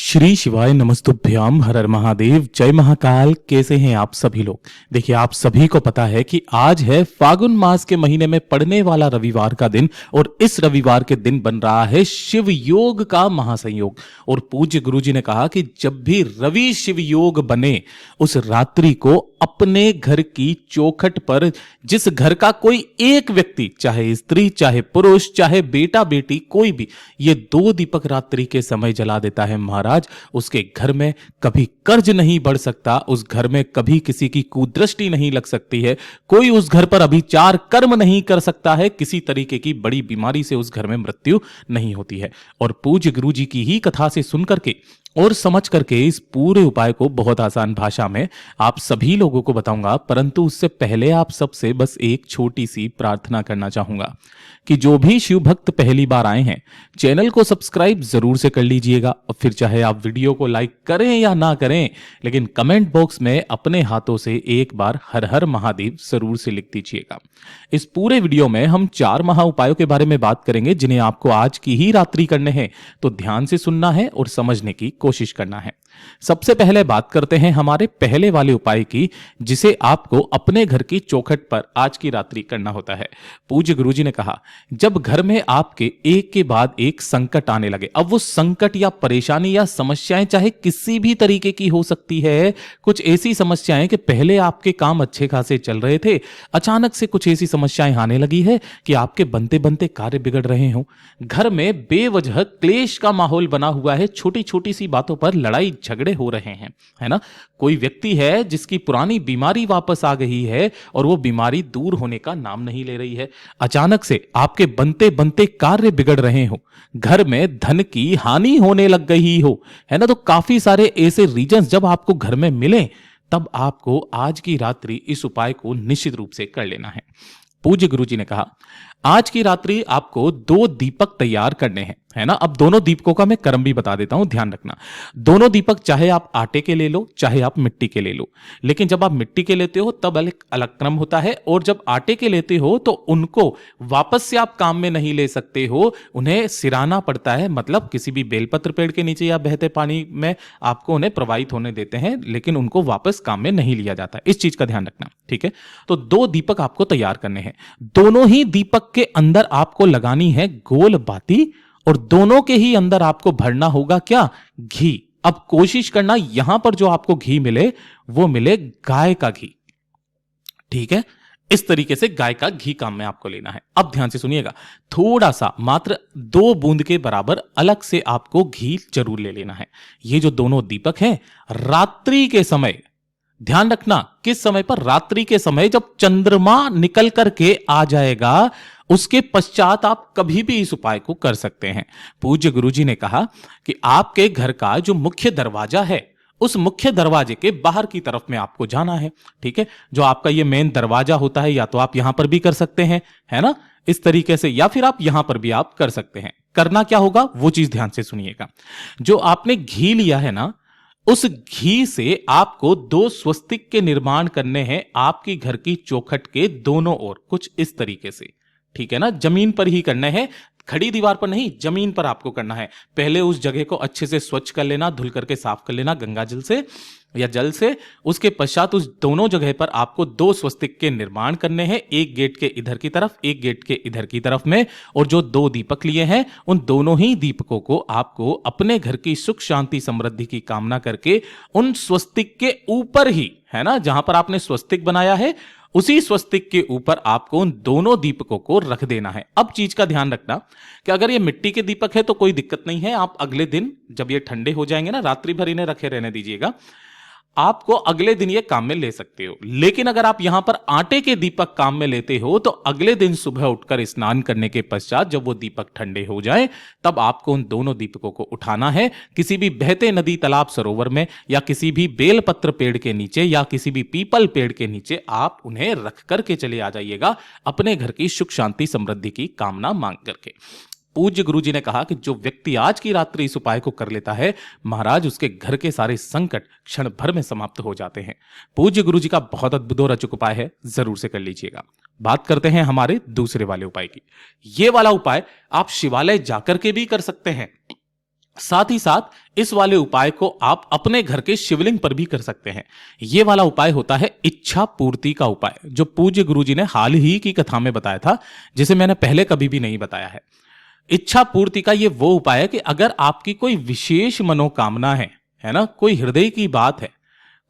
श्री शिवाय नमस्तुभ्याम हर हर महादेव जय महाकाल। कैसे हैं आप सभी लोग। देखिए, आप सभी को पता है कि आज है फागुन मास के महीने में पड़ने वाला रविवार का दिन और इस रविवार के दिन बन रहा है शिव योग का महासंयोग। और पूज्य गुरु जी ने कहा कि जब भी रवि शिव योग बने उस रात्रि को अपने घर की चौखट पर जिस घर का कोई एक व्यक्ति, चाहे स्त्री चाहे पुरुष चाहे बेटा बेटी कोई भी, ये 2 दीपक रात्रि के समय जला देता है महाराज, उसके घर में कभी कर्ज नहीं बढ़ सकता, उस घर में कभी किसी की कुदृष्टि नहीं लग सकती है, कोई उस घर पर अभिचार कर्म नहीं कर सकता है, किसी तरीके की बड़ी बीमारी से उस घर में मृत्यु नहीं होती है। और पूज्य गुरु जी की ही कथा से सुन करके और समझ करके इस पूरे उपाय को बहुत आसान भाषा में आप सभी लोगों को बताऊंगा, परंतु उससे पहले आप सबसे बस एक छोटी सी प्रार्थना करना चाहूंगा कि जो भी शिव भक्त पहली बार आए हैं चैनल को सब्सक्राइब जरूर से कर लीजिएगा। और फिर चाहे आप वीडियो को लाइक करें या ना करें, लेकिन कमेंट बॉक्स में अपने हाथों से एक बार हर हर महादेव जरूर से लिख दीजिएगा। इस पूरे वीडियो में हम 4 महा उपायों के बारे में बात करेंगे जिन्हें आपको आज की ही रात्रि करने हैं, तो ध्यान से सुनना है और समझने की कोशिश करना है। सबसे पहले बात करते हैं हमारे पहले वाले उपाय की, जिसे आपको अपने घर की चौखट पर आज की रात्रि करना होता है। पूज्य गुरुजी ने कहा, जब घर में आपके एक के बाद एक संकट आने लगे, अब वो संकट या परेशानी या समस्याएं चाहे किसी भी तरीके की हो सकती है, कुछ ऐसी समस्याएं कि पहले आपके काम अच्छे खासे चल रहे थे, अचानक से कुछ ऐसी समस्याएं आने लगी है कि आपके बनते बनते कार्य बिगड़ रहे हो, घर में बेवजह क्लेश का माहौल बना हुआ है, छोटी छोटी सी बातों पर लड़ाई झगड़े हो रहे हैं, है ना। कोई व्यक्ति है जिसकी पुरानी बीमारी वापस आ गई है और वो बीमारी दूर होने का नाम नहीं ले रही है, अचानक से आपके बनते बनते कार्य बिगड़ रहे हो, घर में धन की हानि होने लग गई हो, है ना। तो काफी सारे ऐसे रीजंस जब आपको घर में मिले तब आपको आज की रात्रि इस उपाय को निश्चित रूप से कर लेना है। पूज्य गुरु जी ने कहा, आज की रात्रि आपको 2 दीपक तैयार करने हैं, है ना। अब दोनों दीपकों का मैं क्रम भी बता देता हूं, ध्यान रखना। दोनों दीपक चाहे आप आटे के ले लो चाहे आप मिट्टी के ले लो, लेकिन जब आप मिट्टी के लेते हो तब अलग अलग क्रम होता है, और जब आटे के लेते हो तो उनको वापस से आप काम में नहीं ले सकते हो, उन्हें सिराना पड़ता है, मतलब किसी भी बेलपत्र पेड़ के नीचे या बहते पानी में आपको उन्हें प्रवाहित होने देते हैं, लेकिन उनको वापस काम में नहीं लिया जाता। इस चीज का ध्यान रखना, ठीक है। तो 2 दीपक आपको तैयार करने हैं, दोनों ही दीपक के अंदर आपको लगानी है गोल बाती, और दोनों के ही अंदर आपको भरना होगा क्या, घी। अब कोशिश करना यहां पर जो आपको घी मिले वो मिले गाय का घी, ठीक है। इस तरीके से गाय का घी काम में आपको लेना है। अब ध्यान से सुनिएगा, थोड़ा सा मात्र 2 बूंद के बराबर अलग से आपको घी जरूर ले लेना है। ये जो दोनों दीपक हैं रात्रि के समय, ध्यान रखना किस समय पर, रात्रि के समय जब चंद्रमा निकल करके आ जाएगा उसके पश्चात आप कभी भी इस उपाय को कर सकते हैं। पूज्य गुरुजी ने कहा कि आपके घर का जो मुख्य दरवाजा है उस मुख्य दरवाजे के बाहर की तरफ में आपको जाना है, ठीक है। जो आपका ये मेन दरवाजा होता है, या तो आप यहां पर भी कर सकते हैं, है ना, इस तरीके से, या फिर आप यहां पर भी आप कर सकते हैं। करना क्या होगा वो चीज ध्यान से सुनिएगा। जो आपने घी लिया है ना, उस घी से आपको 2 स्वस्तिक के निर्माण करने हैं आपकी घर की चौखट के दोनों ओर, कुछ इस तरीके से, ठीक है ना। जमीन पर ही करना है, खड़ी दीवार पर नहीं, जमीन पर आपको करना है। पहले उस जगह को अच्छे से स्वच्छ कर लेना, धुल करके साफ कर लेना गंगा जल से या जल से। उसके पश्चात उस दोनों जगह पर आपको 2 स्वस्तिक के निर्माण करने हैं, एक गेट के इधर की तरफ, एक गेट के इधर की तरफ में। और जो 2 दीपक लिए हैं उन दोनों ही दीपकों को आपको अपने घर की सुख शांति समृद्धि की कामना करके उन स्वस्तिक के ऊपर ही, है ना, जहां पर आपने स्वस्तिक बनाया है उसी स्वस्तिक के ऊपर आपको उन दोनों दीपकों को रख देना है। अब चीज का ध्यान रखना कि अगर ये मिट्टी के दीपक है तो कोई दिक्कत नहीं है, आप अगले दिन जब ये ठंडे हो जाएंगे ना, रात्रि भर इन्हें रखे रहने दीजिएगा, आपको अगले दिन ये काम में ले सकते हो। लेकिन अगर आप यहां पर आटे के दीपक काम में लेते हो तो अगले दिन सुबह उठकर स्नान करने के पश्चात जब वो दीपक ठंडे हो जाए तब आपको उन दोनों दीपकों को उठाना है, किसी भी बहते नदी तालाब सरोवर में या किसी भी बेलपत्र पेड़ के नीचे या किसी भी पीपल पेड़ के नीचे आप उन्हें रख करके चले आ जाइएगा, अपने घर की सुख शांति समृद्धि की कामना मांग करके। पूज्य गुरु जी ने कहा कि जो व्यक्ति आज की रात्रि इस उपाय को कर लेता है महाराज, उसके घर के सारे संकट क्षण भर में समाप्त हो जाते हैं। पूज्य गुरु जी का बहुत अद्भुत और अचूक उपाय है, जरूर से कर लीजिएगा। बात करते हैं हमारे दूसरे वाले उपाय की। ये वाला उपाय आप शिवालय जाकर के भी कर सकते हैं, साथ ही साथ इस वाले उपाय को आप अपने घर के शिवलिंग पर भी कर सकते हैं। यह वाला उपाय होता है इच्छा पूर्ति का उपाय, जो पूज्य गुरुजी ने हाल ही की कथा में बताया था, जिसे मैंने पहले कभी भी नहीं बताया है। इच्छा पूर्ति का यह वो उपाय है कि अगर आपकी कोई विशेष मनोकामना है ना, कोई हृदय की बात है,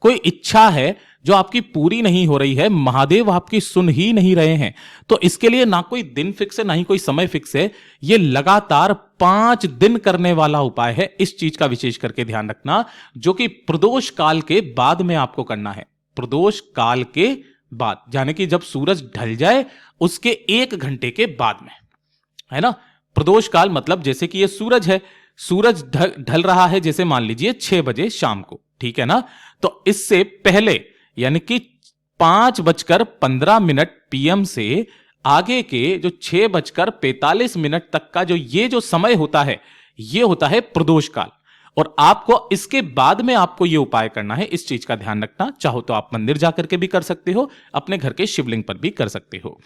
कोई इच्छा है जो आपकी पूरी नहीं हो रही है, महादेव आपकी सुन ही नहीं रहे हैं, तो इसके लिए ना कोई दिन फिक्स है, ना ही कोई समय फिक्स है। ये लगातार 5 दिन करने वाला उपाय है। इस चीज का विशेष करके ध्यान रखना, जो कि प्रदोष काल के बाद में आपको करना है। प्रदोष काल के बाद, यानी कि जब सूरज ढल जाए उसके 1 घंटे के बाद में, है ना। प्रदोष काल मतलब जैसे कि ये सूरज है, सूरज ढल रहा है, जैसे मान लीजिए 6 बजे शाम को, ठीक है ना। तो इससे पहले यानी कि 5:15 PM से आगे के जो 6:45 तक का जो ये जो समय होता है, ये होता है प्रदोष काल। और आपको इसके बाद में आपको ये उपाय करना है। इस चीज का ध्यान रखना। चाहो तो आप मंदिर जाकर के भी कर सकते हो, अपने घर के शिवलिंग पर भी कर सकते हो।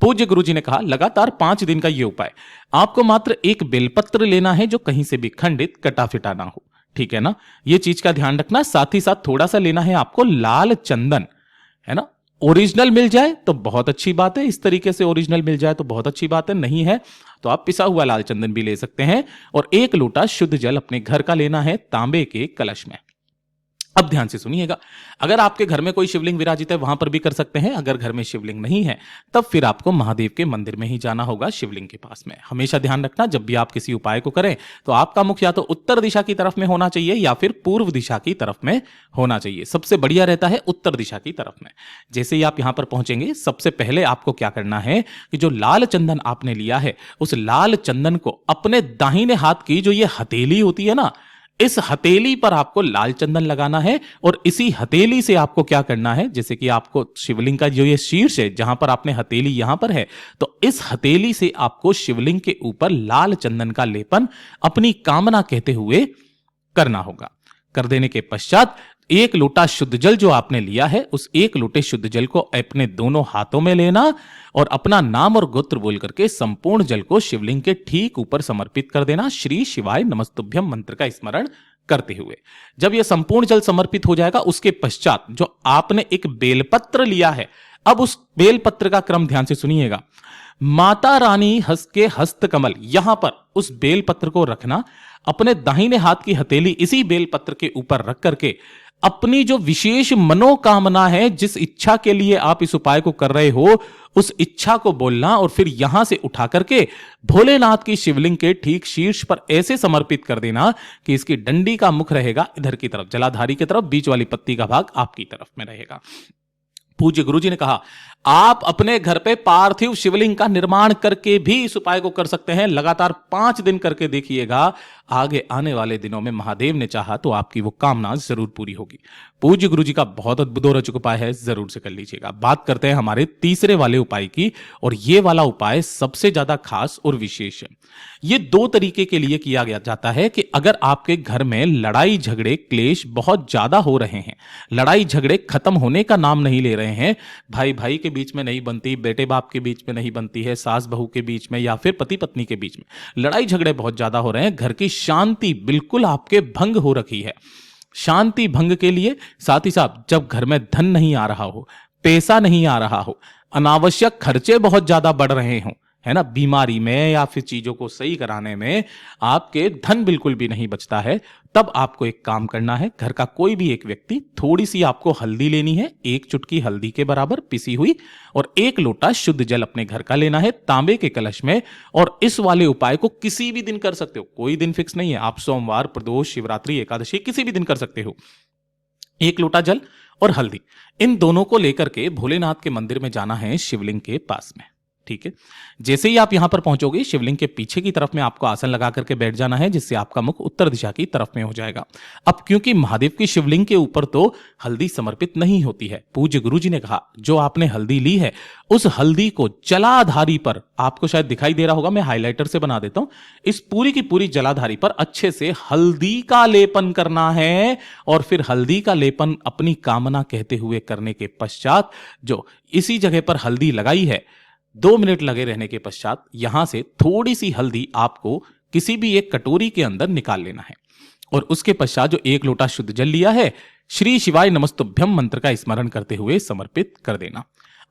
पूज्य गुरुजी ने कहा लगातार 5 दिन का यह उपाय, आपको मात्र एक बेलपत्र लेना है जो कहीं से भी खंडित कटा फिटा ना हो, ठीक है ना। यह चीज का ध्यान रखना। साथ ही साथ थोड़ा सा लेना है आपको लाल चंदन, है ना। ओरिजिनल मिल जाए तो बहुत अच्छी बात है, इस तरीके से ओरिजिनल मिल जाए तो बहुत अच्छी बात है, नहीं है तो आप पिसा हुआ लाल चंदन भी ले सकते हैं। और 1 लोटा शुद्ध जल अपने घर का लेना है, तांबे के कलश में। अब ध्यान से सुनिएगा, अगर आपके घर में कोई शिवलिंग विराजित है वहां पर भी कर सकते हैं। अगर घर में शिवलिंग नहीं है तब फिर आपको महादेव के मंदिर में ही जाना होगा, शिवलिंग के पास में। हमेशा ध्यान रखना, जब भी आप किसी उपाय को करें तो आपका मुख या तो उत्तर दिशा की तरफ में होना चाहिए या फिर पूर्व दिशा की तरफ में होना चाहिए। सबसे बढ़िया रहता है उत्तर दिशा की तरफ में। जैसे ही आप यहां पर पहुंचेंगे, सबसे पहले आपको क्या करना है कि जो लाल चंदन आपने लिया है, उस लाल चंदन को अपने दाहिने हाथ की जो ये हथेली होती है ना, इस हथेली पर आपको लाल चंदन लगाना है। और इसी हथेली से आपको क्या करना है, जैसे कि आपको शिवलिंग का जो ये शीर्ष है, जहां पर आपने हथेली यहां पर है, तो इस हथेली से आपको शिवलिंग के ऊपर लाल चंदन का लेपन अपनी कामना कहते हुए करना होगा। कर देने के पश्चात 1 लोटा शुद्ध जल जो आपने लिया है, उस 1 लोटे शुद्ध जल को अपने दोनों हाथों में लेना और अपना नाम और गोत्र बोल करके संपूर्ण जल को शिवलिंग के ठीक ऊपर समर्पित कर देना, श्री शिवाय नमस्तुभ्यम मंत्र का स्मरण करते हुए। जब यह संपूर्ण जल समर्पित हो जाएगा, उसके पश्चात जो आपने एक बेलपत्र लिया है, अब उस बेलपत्र का क्रम ध्यान से सुनिएगा। माता रानी हस्त के हस्त कमल, यहां पर उस बेलपत्र को रखना, अपने दाहिने हाथ की हथेली इसी बेलपत्र के ऊपर रख करके अपनी जो विशेष मनोकामना है, जिस इच्छा के लिए आप इस उपाय को कर रहे हो, उस इच्छा को बोलना और फिर यहां से उठा करके भोलेनाथ की शिवलिंग के ठीक शीर्ष पर ऐसे समर्पित कर देना कि इसकी डंडी का मुख रहेगा इधर की तरफ, जलाधारी की तरफ, बीच वाली पत्ती का भाग आपकी तरफ में रहेगा। पूज्य गुरुजी ने कहा आप अपने घर पे पार्थिव शिवलिंग का निर्माण करके भी इस उपाय को कर सकते हैं। लगातार 5 दिन करके देखिएगा, आगे आने वाले दिनों में महादेव ने चाहा तो आपकी वो कामना जरूर पूरी होगी। पूज्य गुरुजी का बहुत अद्भुत और रोचक उपाय है, जरूर से कर लीजिएगा। बात करते हैं हमारे तीसरे वाले उपाय की, और ये वाला उपाय सबसे ज्यादा खास और विशेष है। ये 2 तरीके के लिए किया गया जाता है कि अगर आपके घर में लड़ाई झगड़े क्लेश बहुत ज्यादा हो रहे हैं, लड़ाई झगड़े खत्म होने का नाम नहीं ले रहे हैं, भाई भाई के बीच में नहीं बनती, बेटे बाप के बीच में नहीं बनती है, सास बहू के बीच में या फिर पति पत्नी के बीच में लड़ाई झगड़े बहुत ज्यादा हो रहे हैं, घर की शांति बिल्कुल आपके भंग हो रखी है। शांति भंग के लिए साथ ही साथ जब घर में धन नहीं आ रहा हो, पैसा नहीं आ रहा हो, अनावश्यक खर्चे बहुत ज्यादा बढ़ रहे हों, है ना, बीमारी में या फिर चीजों को सही कराने में आपके धन बिल्कुल भी नहीं बचता है, तब आपको एक काम करना है। घर का कोई भी एक व्यक्ति, थोड़ी सी आपको हल्दी लेनी है, 1 चुटकी हल्दी के बराबर पिसी हुई, और 1 लोटा शुद्ध जल अपने घर का लेना है तांबे के कलश में। और इस वाले उपाय को किसी भी दिन कर सकते हो, कोई दिन फिक्स नहीं है, आप सोमवार, प्रदोष, शिवरात्रि, एकादशी किसी भी दिन कर सकते हो। 1 लोटा जल और हल्दी, इन दोनों को लेकर के भोलेनाथ के मंदिर में जाना है, शिवलिंग के पास में, ठीक है। जैसे ही आप यहां पर पहुंचोगे, शिवलिंग के पीछे की तरफ में आपको आसन लगा करके बैठ जाना है, जिससे आपका मुख उत्तर दिशा की तरफ में हो जाएगा। अब क्योंकि महादेव की शिवलिंग के ऊपर तो हल्दी समर्पित नहीं होती है, पूज्य गुरुजी ने कहा जो आपने हल्दी ली है, उस हल्दी को जलाधारी पर, आपको शायद दिखाई दे रहा होगा, मैं हाईलाइटर से बना देता हूं, इस पूरी की पूरी जलाधारी पर अच्छे से हल्दी का लेपन करना है। और फिर हल्दी का लेपन अपनी कामना कहते हुए करने के पश्चात, जो इसी जगह पर हल्दी लगाई है, 2 मिनट लगे रहने के पश्चात यहां से थोड़ी सी हल्दी आपको किसी भी एक कटोरी के अंदर निकाल लेना है और उसके पश्चात जो 1 लोटा शुद्ध जल लिया है, श्री शिवाय नमस्तुभ्यम मंत्र का स्मरण करते हुए समर्पित कर देना।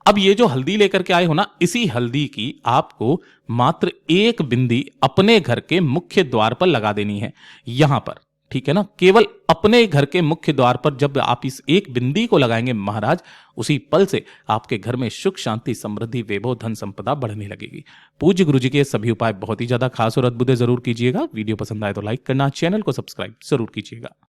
अब ये जो हल्दी लेकर के आए हो ना, इसी हल्दी की आपको मात्र 1 बिंदी अपने घर के मुख्य द्वार पर लगा देनी है, यहां पर, ठीक है ना। केवल अपने घर के मुख्य द्वार पर जब आप इस 1 बिंदी को लगाएंगे महाराज, उसी पल से आपके घर में सुख शांति समृद्धि वैभव धन संपदा बढ़ने लगेगी। पूज्य गुरु जी के सभी उपाय बहुत ही ज्यादा खास और अद्भुत है, जरूर कीजिएगा। वीडियो पसंद आए तो लाइक करना, चैनल को सब्सक्राइब जरूर कीजिएगा।